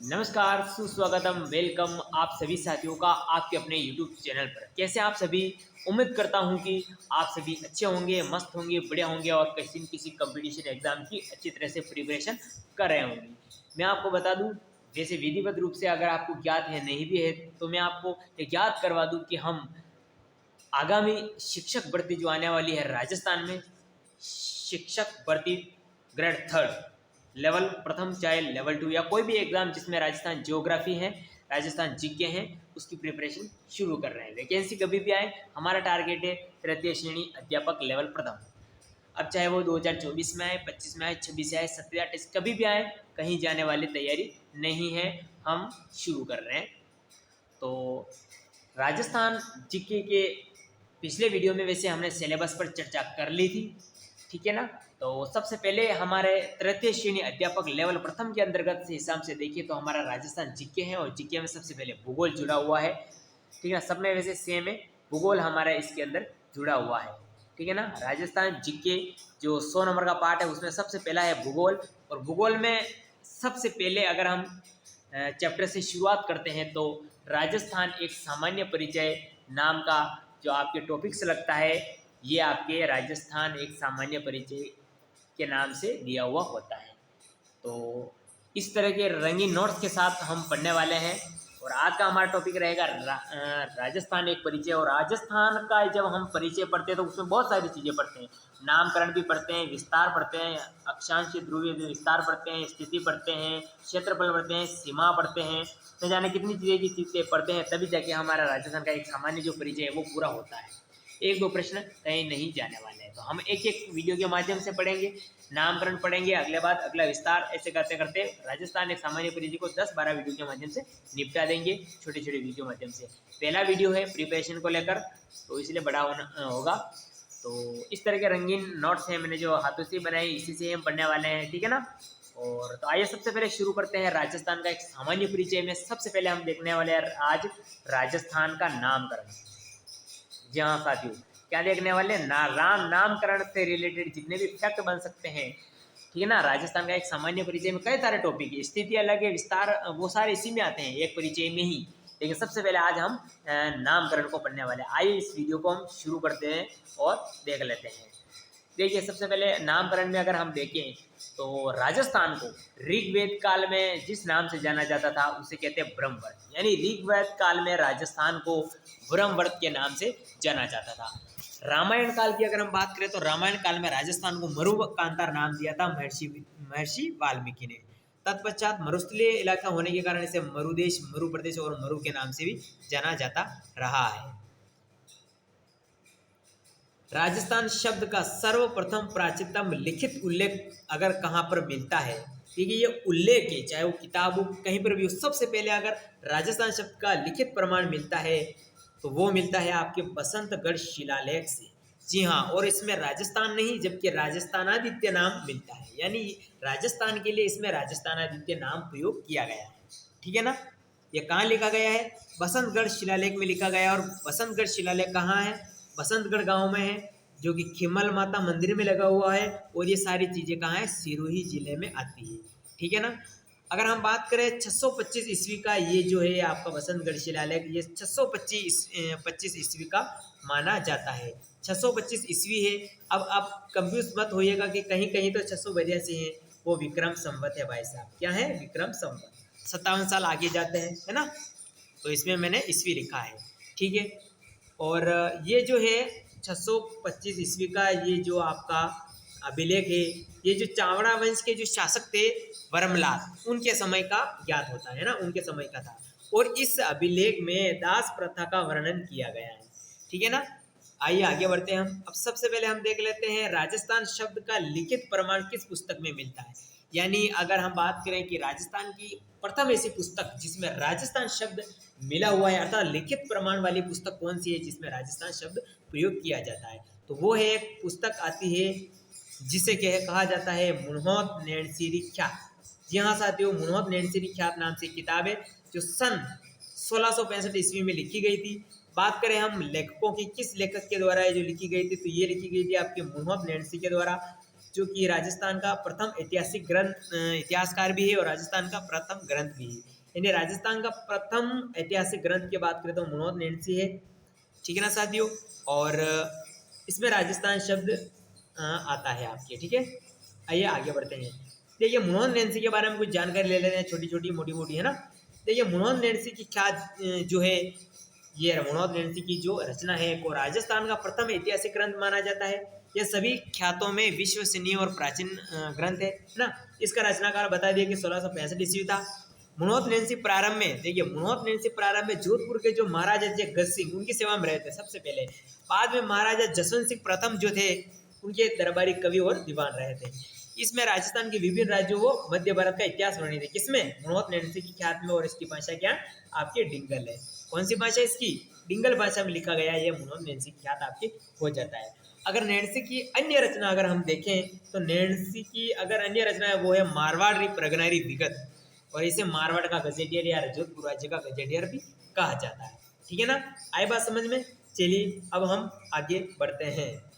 नमस्कार, सुस्वागतम, वेलकम आप सभी साथियों का आपके अपने यूट्यूब चैनल पर। कैसे आप सभी? उम्मीद करता हूं कि आप सभी अच्छे होंगे, मस्त होंगे, बढ़िया होंगे और किसी न किसी कंपटीशन एग्जाम की अच्छी तरह से प्रिपरेशन कर रहे होंगे। मैं आपको बता दूं, जैसे विधिवत रूप से अगर आपको ज्ञात है, नहीं भी है, तो मैं आपको ये ज्ञात करवा दूं कि हम आगामी शिक्षक भर्ती जो आने वाली है राजस्थान में, शिक्षक भर्ती ग्रेड थर्ड लेवल प्रथम, चाहे लेवल टू या कोई भी एग्जाम जिसमें राजस्थान ज्योग्राफी है, राजस्थान जीके हैं, उसकी प्रिपरेशन शुरू कर रहे हैं। वैकेंसी कभी भी आए, हमारा टारगेट है तृतीय श्रेणी अध्यापक लेवल प्रथम। अब चाहे वो 2024 में आए, 25 में आए, 26 से आए, 27, 28 कभी भी आए, कहीं जाने वाली तैयारी नहीं है, हम शुरू कर रहे हैं। तो राजस्थान जीके के पिछले वीडियो में वैसे हमने सिलेबस पर चर्चा कर ली थी, ठीक है ना। तो सबसे पहले हमारे तृतीय श्रेणी अध्यापक लेवल प्रथम के अंतर्गत से हिसाब से देखिए तो हमारा राजस्थान जीके है और जीके में सबसे पहले भूगोल जुड़ा हुआ है, ठीक है। सब में वैसे सेम है, भूगोल हमारा इसके अंदर जुड़ा हुआ है, ठीक है ना। राजस्थान जीके जो 100 नंबर का पार्ट है उसमें सबसे पहला है भूगोल। और भूगोल में सबसे पहले अगर हम चैप्टर से शुरुआत करते हैं तो राजस्थान एक सामान्य परिचय नाम का जो आपके टॉपिक्स लगता है, ये आपके राजस्थान एक सामान्य परिचय के नाम से दिया हुआ होता है। तो इस तरह के रंगीन नोट्स के साथ हम पढ़ने वाले हैं। और आज का हमारा टॉपिक रहेगा राजस्थान एक परिचय। और राजस्थान का जब हम परिचय पढ़ते हैं तो उसमें बहुत सारी चीज़ें पढ़ते हैं, नामकरण भी पढ़ते हैं, विस्तार पढ़ते हैं, अक्षांश ध्रुवीय विस्तार पढ़ते हैं, स्थिति पढ़ते हैं, क्षेत्रफल पढ़ते हैं, सीमा पढ़ते हैं, न जाने कितनी चीज़ें की चीज़ें पढ़ते हैं, तभी जाके हमारा राजस्थान का एक सामान्य जो परिचय है वो पूरा होता है। एक दो प्रश्न कहीं नहीं जाने वाले हैं, तो हम एक एक वीडियो के माध्यम से पढ़ेंगे, नामकरण पढ़ेंगे, अगले बाद अगला विस्तार, ऐसे करते करते राजस्थान एक सामान्य परिचय को 10-12 वीडियो के माध्यम से निपटा देंगे, छोटे छोटे वीडियो के माध्यम से। पहला वीडियो है प्रिपरेशन को लेकर, तो इसलिए बड़ा होगा। तो इस तरह के रंगीन नोट्स हैं मैंने जो हाथों से बनाए, इसी से हम पढ़ने वाले हैं, ठीक है ना। और तो आइए सबसे पहले शुरू करते हैं राजस्थान का एक सामान्य परिचय में। सबसे पहले हम देखने वाले हैं आज राजस्थान का नामकरण। जी हाँ साथियों, क्या देखने वाले नामकरण से रिलेटेड जितने भी फैक्ट बन सकते हैं, ठीक है ना। राजस्थान का एक सामान्य परिचय में कई सारे टॉपिक है, स्थिति अलग है, विस्तार वो सारे इसी में आते हैं एक परिचय में ही। लेकिन सबसे पहले आज हम नामकरण को पढ़ने वाले हैं। आइए इस वीडियो को हम शुरू करते हैं और देख लेते हैं। देखिए सबसे पहले नामकरण में अगर हम देखें तो राजस्थान को ऋग्वेद काल में जिस नाम से जाना जाता था उसे कहते हैं ब्रह्मवर्त, यानी ऋग्वेद काल में राजस्थान को ब्रह्मवर्त के नाम से जाना जाता था। रामायण काल की अगर हम बात करें तो रामायण काल में राजस्थान को मरुकांतार नाम दिया था महर्षि वाल्मीकि ने। तत्पश्चात मरुस्थलीय इलाका होने के कारण इसे मरुदेश, मरु प्रदेश और मरु के नाम से भी जाना जाता रहा है। राजस्थान शब्द का सर्वप्रथम प्राचीनतम लिखित उल्लेख अगर कहाँ पर मिलता है, देखिए ये उल्लेख है, चाहे वो किताब हो कहीं पर भी हो, सबसे पहले अगर राजस्थान शब्द का लिखित प्रमाण मिलता है तो वो मिलता है आपके बसंतगढ़ शिलालेख से। जी हाँ, और इसमें राजस्थान नहीं जबकि राजस्थानादित्य नाम मिलता है, यानी राजस्थान के लिए इसमें राजस्थानादित्य नाम प्रयोग किया गया है, ठीक है ना। ये कहाँ लिखा गया है? बसंतगढ़ शिलालेख में लिखा गया है। और बसंतगढ़ शिलालेख कहाँ है? बसंतगढ़ गांव में है, जो कि खिमल माता मंदिर में लगा हुआ है। और ये सारी चीज़ें कहाँ है? सिरोही जिले में आती है, ठीक है ना। अगर हम बात करें 625 ईस्वी का, ये जो है आपका बसंतगढ़ शिलालेख, ये 625 ईस्वी का माना जाता है। 625 ईस्वी है। अब आप कंफ्यूज मत होइएगा कि कहीं कहीं तो 682 है, वो विक्रम संवत है भाई साहब। क्या है? विक्रम संवत, 57 साल आगे जाते हैं, है ना। तो इसमें मैंने ईस्वी लिखा है, ठीक है। और ये जो है 625 ईस्वी का ये जो आपका अभिलेख है, ये जो चावड़ा वंश के जो शासक थे वर्मलाल, उनके समय का ज्ञात होता है ना, उनके समय का था। और इस अभिलेख में दास प्रथा का वर्णन किया गया है, ठीक है ना। आइए आगे बढ़ते हैं हम। अब सबसे पहले हम देख लेते हैं राजस्थान शब्द का लिखित प्रमाण किस पुस्तक में मिलता है। यानी अगर हम बात करें कि राजस्थान की प्रथम ऐसी पुस्तक जिसमें राजस्थान शब्द मिला हुआ है, अर्थात लिखित प्रमाण वाली पुस्तक कौन सी है जिसमें राजस्थान शब्द प्रयोग किया जाता है, तो वो है एक पुस्तक आती है जिसे कहा जाता है मुन्होत नैणसीरी ख्यात। जी हाँ साथियों, मुन्होत नैणसीरी ख्यात नाम से किताब है जो सन 1665 ईस्वी में लिखी गई थी। बात करें हम लेखकों की, किस लेखक के द्वारा है जो लिखी गई थी, तो ये लिखी गई थी आपके मुन्होत नैणसी के द्वारा। जो कि राजस्थान का प्रथम ऐतिहासिक ग्रंथ इतिहासकार भी है और राजस्थान का प्रथम ग्रंथ भी है। यानी राजस्थान का प्रथम ऐतिहासिक ग्रंथ की बात करें तो मनोहर नेणसी है, ठीक है ना साथियों। और इसमें राजस्थान शब्द आता है आपके, ठीक है। आइए आगे बढ़ते हैं। देखिए मनोहर नेणसी के बारे में कुछ जानकारी ले लेते हैं, छोटी छोटी मोटी मोटी, है ना। देखिए मनोहर नेणसी की ख्यात जो है, ये मनोहर नेणसी की जो रचना है वो राजस्थान का प्रथम ऐतिहासिक ग्रंथ माना जाता है। यह सभी ख्यातों में विश्वसनीय और प्राचीन ग्रंथ है ना। इसका रचनाकार बता दिया कि 1665 ईस्वी था। मनोहर नेणसी प्रारंभ में, देखिए मनोहर नेणसी प्रारंभ में जोधपुर के जो महाराजा जगत सिंह उनकी सेवा में रहे थे सबसे पहले। बाद में महाराजा जसवंत सिंह प्रथम जो थे उनके दरबारी कवि और दीवान रहे थे। इसमें राजस्थान के विभिन्न राज्यों वो मध्य भारत का इतिहास वर्णित है। किसमें? मनोहर नेणसी की ख्यात में। और इसकी भाषा क्या? आपकी डिंगल है। कौन सी भाषा इसकी? डिंगल भाषा में लिखा गया। यह मनोहर नेणसी की ख्यात आपकी हो जाता है। अगर नेणसी की अन्य रचना अगर हम देखें तो नेणसी की अगर अन्य रचना है वो है मारवाड़ी प्रगनारी विगत, और इसे मारवाड़ का गजेटियर या जोधपुर राज्य का गजेटियर भी कहा जाता है। ठीक है ना, आई बात समझ में? चलिए अब हम आगे बढ़ते हैं।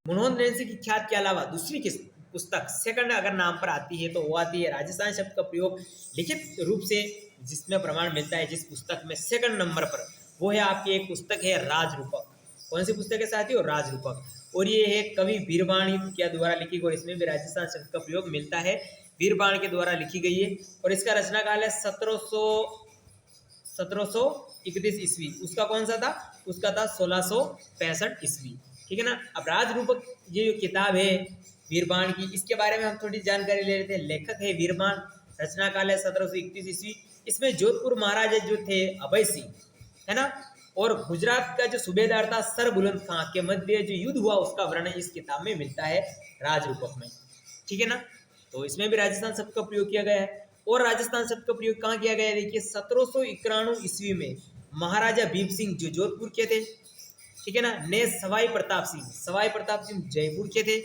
मनोहर नेणसी की ख्यात के अलावा दूसरी किस पुस्तक सेकंड अगर नाम पर आती है तो वो आती है राजस्थान शब्द का प्रयोग लिखित रूप से जिसमें प्रमाण मिलता है, जिस पुस्तक में सेकंड नंबर पर, वो है आपकी एक पुस्तक है राजरूपक। कौन सी पुस्तक है साथियों? राजरूपक। और ये है कवि वीरबाणी के द्वारा लिखी गई, और इसमें भी राजस्थान शब्द का प्रयोग मिलता है। वीरबाण के द्वारा लिखी गई है और इसका रचना काल है 1731 ईस्वी। उसका कौन सा था? उसका था 1665 ईस्वी। ठीक है ना। अब राजरूपक ये जो किताब है वीरबाण की, इसके बारे में हम थोड़ी जानकारी ले लेते हैं। लेखक है वीरबाण, रचना काल है 1731 ईस्वी। इसमें जोधपुर महाराजा जो थे अभय सिंह, है ना, और गुजरात का जो सूबेदार था सर बुलंद खां के मध्य जो युद्ध हुआ उसका वर्णन इस किताब में मिलता है राजरूपक में। ठीक है ना। तो इसमें भी राजस्थान शब्द का प्रयोग किया गया है। और राजस्थान शब्द का प्रयोग कहाँ किया गया है? देखिए 1791 ईस्वी में महाराजा भीम सिंह जो जोधपुर के थे, ठीक है ना, ने सवाई प्रताप सिंह जयपुर के थे,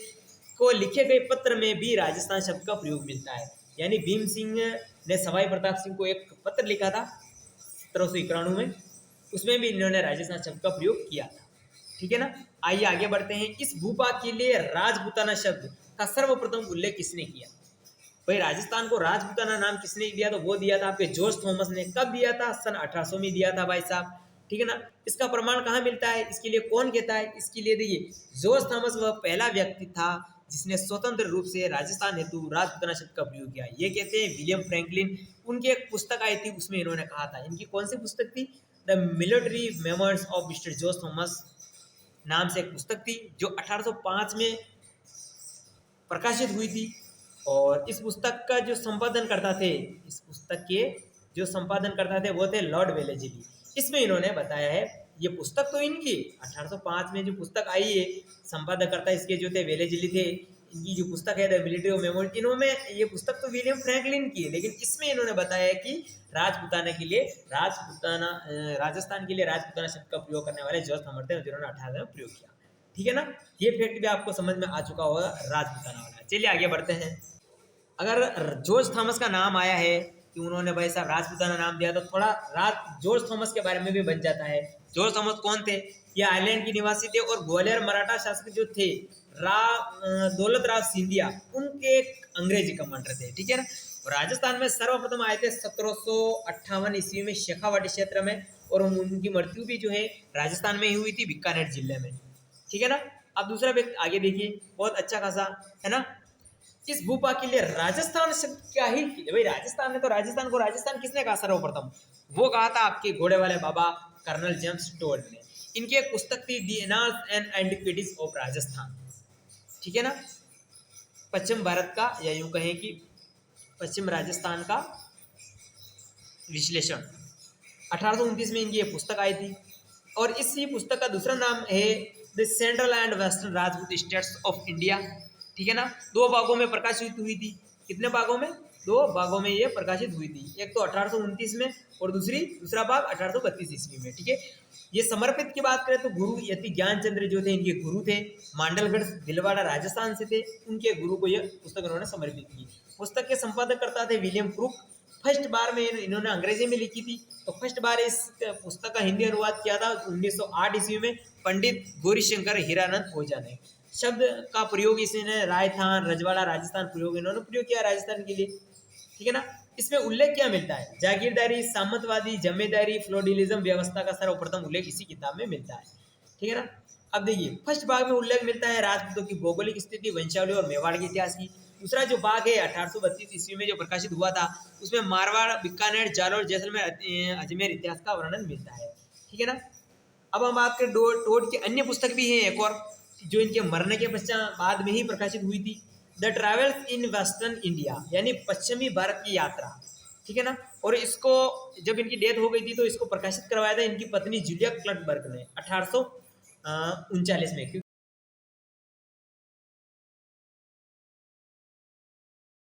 को लिखे गए पत्र में भी राजस्थान शब्द का प्रयोग मिलता है। यानी भीम सिंह ने सवाई प्रताप सिंह को एक पत्र लिखा था 1791 में, उसमें भी इन्होंने राजस्थान शब्द का प्रयोग किया था। ठीक है ना। आइए आगे बढ़ते हैं। इस भूपा के लिए राजपूताना शब्द का सर्वप्रथम उल्लेख किसने किया? भाई राजस्थान को राजपूताना नाम किसने दिया? तो वो दिया था आपके जॉर्ज थॉमस ने। कब दिया था? सन 1800 में दिया था भाई साहब। ठीक है ना। इसका प्रमाण कहाँ मिलता है? इसके लिए कौन कहता है? इसके लिए देखिए जॉर्ज थॉमस वह पहला व्यक्ति था जिसने स्वतंत्र रूप से राजस्थान हेतु राजपूताना शब्द का प्रयोग किया। ये कहते हैं विलियम फ्रैंकलिन। उनकी एक पुस्तक आई थी उसमें इन्होंने कहा था। इनकी कौन सी पुस्तक थी? The military memoirs of mister George Thomas नाम से एक पुस्तक थी जो 1805 में प्रकाशित हुई थी। और इस पुस्तक का जो संपादन करता थे, इस पुस्तक के जो संपादन करता थे वो थे लॉर्ड वेलेजली। इसमें इन्होंने बताया है, ये पुस्तक तो इनकी 1805 में जो पुस्तक आई है, संपादक करता इसके जो थे वेलेजली थे। इनकी जो पुस्तक है द मिलिट्री ऑफ मेमोरी, इन्होंने ये पुस्तक तो विलियम फ्रैंकलिन की है, लेकिन इसमें इन्होंने बताया है कि राजपूताना के लिए राजस्थान के लिए राजपूताना शब्द का प्रयोग करने वाले जॉर्ज थॉमस थे जिन्होंने 18 में प्रयोग किया। ठीक है ना। ये फैक्ट भी आपको समझ में आ चुका होगा राजपूताना वाला। चलिए आगे बढ़ते हैं। अगर जॉर्ज थॉमस का नाम आया है कि उन्होंने भाई साहब राजपूताना नाम दिया, तो थोड़ा जॉर्ज थॉमस के बारे में भी बन जाता है। जॉर्ज थॉमस कौन थे? ये आइलैंड के निवासी थे और ग्वालियर मराठा शासक जो थे दौलत राव सिंधिया, उनके एक अंग्रेजी कमांडर थे। ठीक है ना। और राजस्थान में सर्वप्रथम आए थे 1758 ईस्वी में शेखावाटी क्षेत्र में, और उनकी मृत्यु भी जो है राजस्थान में ही हुई थी, बीकानेर जिले में। ठीक है ना। अब दूसरा व्यक्ति आगे देखिए, बहुत अच्छा खासा है ना। इस भूपा के लिए राजस्थान शब्द क्या ही भाई, राजस्थान ने तो राजस्थान को राजस्थान किसने कहा सर्वप्रथम? वो कहा था आपके घोड़े वाले बाबा कर्नल जेम्स टोड ने। इनकी एक पुस्तक थी the annals and antiquities of Rajasthan. ठीक है ना। पश्चिम भारत का, या यूं कहें कि पश्चिम राजस्थान का विश्लेषण, 1829 में इनकी ये पुस्तक आई थी। और इसी पुस्तक का दूसरा नाम है the central and western Rajput states of India. ठीक है ना। 2 भागों में प्रकाशित हुई थी। कितने भागों में? 2 भागों में ये प्रकाशित हुई थी। एक तो 1829 में और दूसरा भाग 1832 ईस्वी में। ठीक है। ये समर्पित की बात करें तो गुरु यति ज्ञानचंद्र जो थे इनके गुरु थे, मांडलगढ़ दिलवाड़ा राजस्थान से थे। उनके गुरु को यह पुस्तक उन्होंने समर्पित की। पुस्तक के संपादक करता थे विलियम क्रूक। फर्स्ट बार में इन्होंने अंग्रेजी में लिखी थी, तो फर्स्ट बार इस पुस्तक का हिंदी अनुवाद किया था 1908 ईस्वी में पंडित गौरीशंकर हीरानंद ओझा ने। शब्द का प्रयोग इसने राजस्थान, रजवाड़ा, राजस्थान प्रयोग इन्होंने प्रयोग किया राजस्थान के लिए, ठीक है ना। इसमें उल्लेख क्या मिलता है? जागीरदारी, सामंतवादी, जमींदारी, फ्लोडिलिज्म व्यवस्था का सर्वप्रथम उल्लेख इसी किताब में मिलता है, ठीक है ना। अब देखिए फर्स्ट भाग में उल्लेख मिलता है राजपूतों की भौगोलिक स्थिति, वंशावली और मेवाड़ के इतिहास की। दूसरा जो भाग है 1832 ईस्वी में जो प्रकाशित हुआ था, उसमें मारवाड़, बीकानेर, जालौर, जैसलमेर, अजमेर इतिहास का वर्णन मिलता है, ठीक है ना। अब हम बात करें टोड की अन्य पुस्तक भी है एक और, जो इनके मरने के पश्चात बाद में ही प्रकाशित हुई थी, the travels in western India, यानी पश्चिमी भारत की यात्रा, ठीक है ना। और इसको जब इनकी डेथ हो गई थी तो इसको प्रकाशित करवाया था इनकी पत्नी जूलिया क्लटबर्ग ने 1839 में, क्योंकि